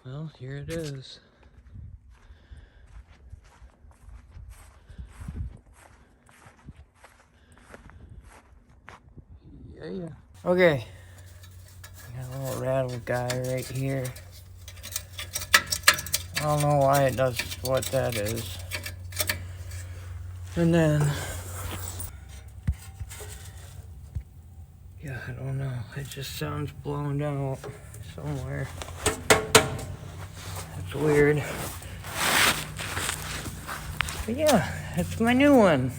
Well, here it is. Yeah. Okay. Got a little rattle guy right here. I don't know why it does what that is. And then, yeah, I don't know. It just sounds blown out somewhere. That's weird. But yeah, it's my new one.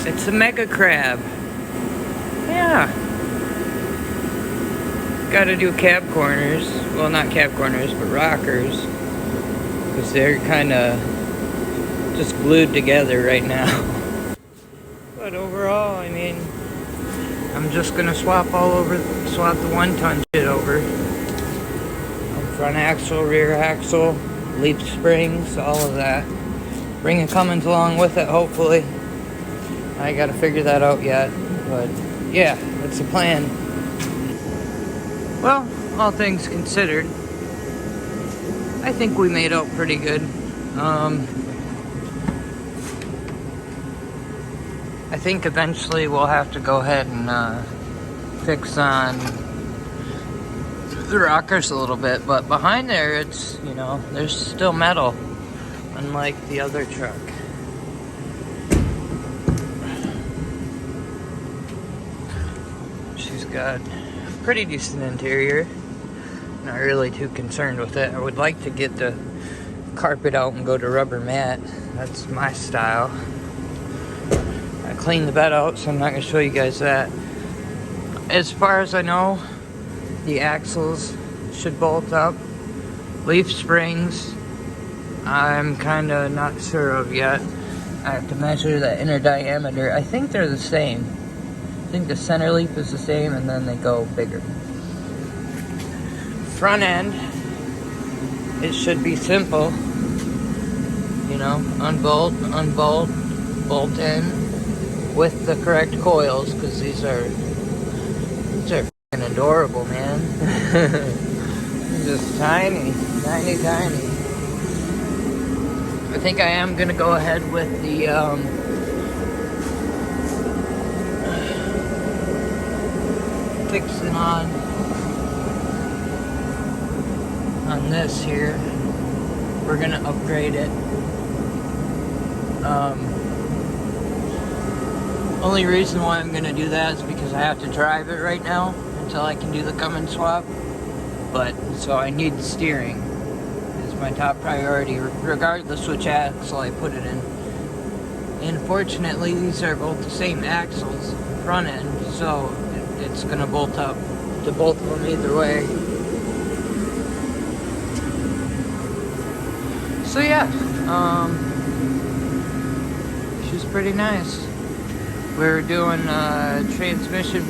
It's a mega crab. Yeah. Gotta do cab corners. Well, not cab corners, but rockers. Because they're kind of just glued together right now. But overall, I mean, I'm just gonna swap the 1-ton shit over. Front axle, rear axle, leaf springs, all of that. Bring a Cummins along with it, hopefully. I gotta figure that out yet, but yeah, that's the plan. Well, all things considered, I think we made out pretty good. I think eventually we'll have to go ahead and fix on the rockers a little bit, but behind there it's, you know, there's still metal, unlike the other truck. She's got a pretty decent interior. Not really too concerned with it. I would like to get the carpet out and go to rubber mat. That's my style. I cleaned the bed out, so I'm not going to show you guys that. As far as I know, the axles should bolt up. Leaf springs, I'm kind of not sure of yet. I have to measure the inner diameter. I think they're the same. I think the center leaf is the same, and then they go bigger. Front end, it should be simple. You know, unbolt, bolt in with the correct coils, because these are fucking adorable, man. Just tiny. I think I am gonna go ahead with the fixing on this here. We're gonna upgrade it. Only reason why I'm gonna do that is because I have to drive it right now until I can do the Cummins swap. But so I need the steering. It's my top priority, regardless which axle I put it in. And fortunately, these are both the same axles, front end, so it's gonna bolt up to both of them either way. So yeah, she's pretty nice. We're doing transmission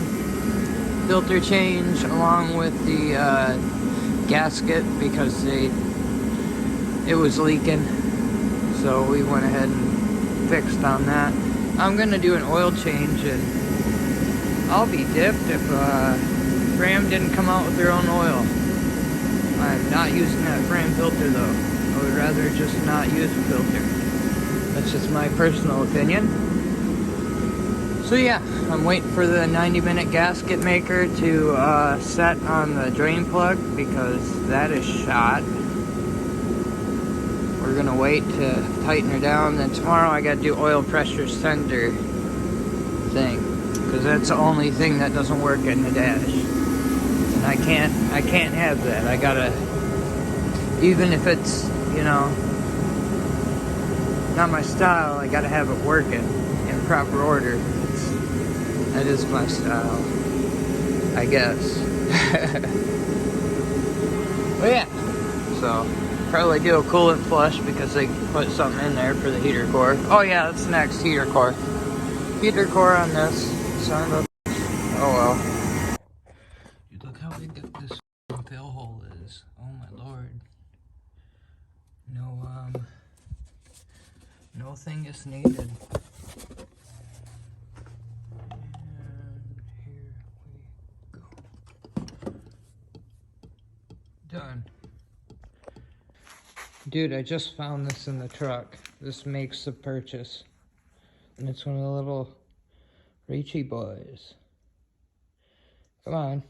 filter change along with the gasket because it was leaking, so we went ahead and fixed on that. I'm gonna do an oil change, and I'll be dipped if Fram didn't come out with their own oil. I'm not using that Fram filter though. I would rather just not use a filter. That's just my personal opinion. So yeah, I'm waiting for the 90-minute gasket maker to set on the drain plug because that is shot. We're gonna wait to tighten her down. Then tomorrow I gotta do oil pressure sensor thing because that's the only thing that doesn't work in the dash. And I can't have that. I gotta, even if it's, you know, not my style, I gotta have it working in proper order. That is my style, I guess. But yeah, so probably do a coolant flush because they put something in there for the heater core. Oh yeah, that's next, heater core. Heater core on this. Son of a... Oh well. Look how big this fill hole is. Oh my lord. No thing is needed. Done. Dude, I just found this in the truck. This makes the purchase. And it's one of the little Reachy boys. Come on.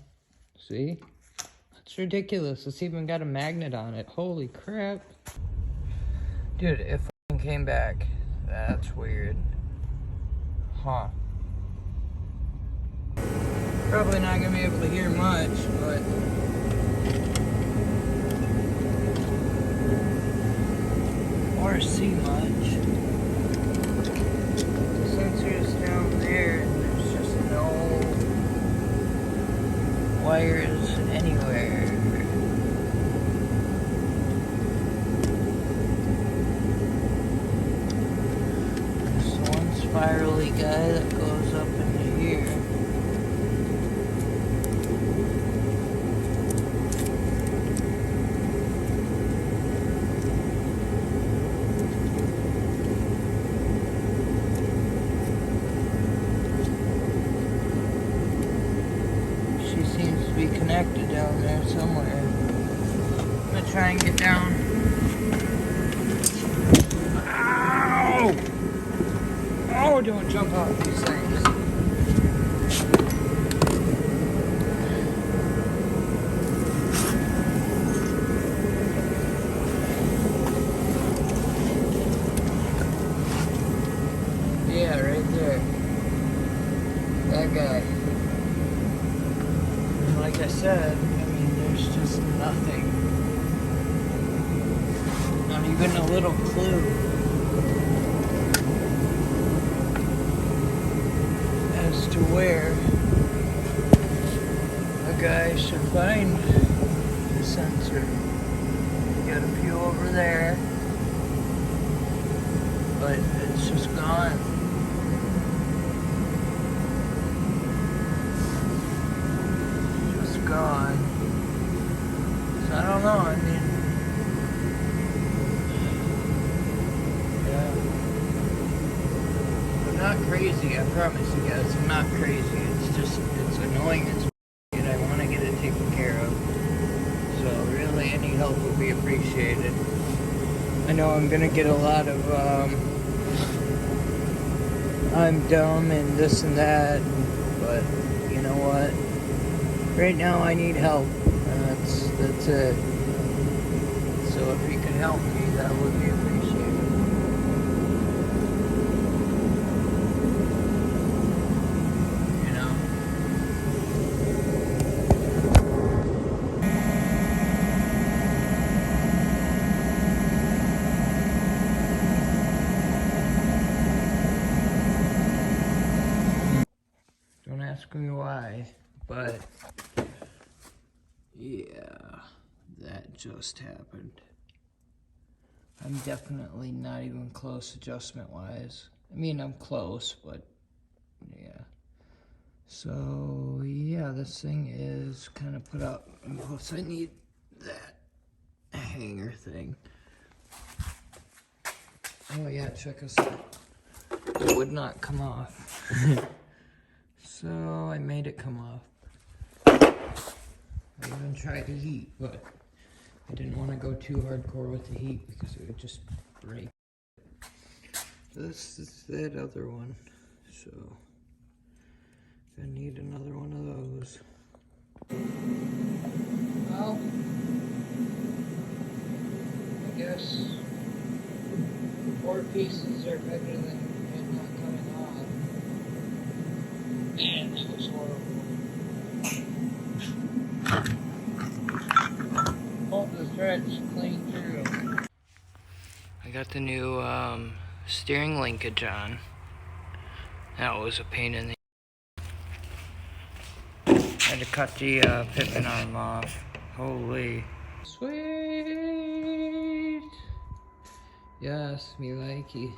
See? It's ridiculous. It's even got a magnet on it. Holy crap. Dude, it fucking came back. That's weird. Huh. Probably not gonna be able to hear much, but or see much. The sensor's down there and there's just no wires anywhere. There's one spirally guy that goes up into here. Be connected down there somewhere. I'm gonna try and get down. Ow! Oh, don't jump off these things. Yeah, right there. That guy. Like I said, I mean, there's just nothing. Not even a little clue as to where a guy should find the sensor. Got a few over there, but it's just gone. Gone. So I don't know, I mean, yeah. I'm not crazy, I promise you guys, I'm not crazy. It's just, it's annoying as and I want to get it taken care of. So really any help would be appreciated. I know I'm gonna get a lot of, I'm dumb and this and that, but you know what? Right now I need help, and that's it. So if you could help me, that would be appreciated. You know? Don't ask me why, but yeah, that just happened. I'm definitely not even close adjustment-wise. I mean, I'm close, but yeah. So, yeah, this thing is kind of put up. And plus, I need that hanger thing. Oh, yeah, check us out. It would not come off. So, I made it come off. I even tried the heat, but I didn't want to go too hardcore with the heat because it would just break. This is that other one, so I need another one of those. Well, I guess 4 pieces are better than it not coming off. Man, that was horrible. Hope the threads clean through. I got the new steering linkage on. That was a pain in the. Had to cut the pitman arm off. Holy. Sweet. Yes, me likey.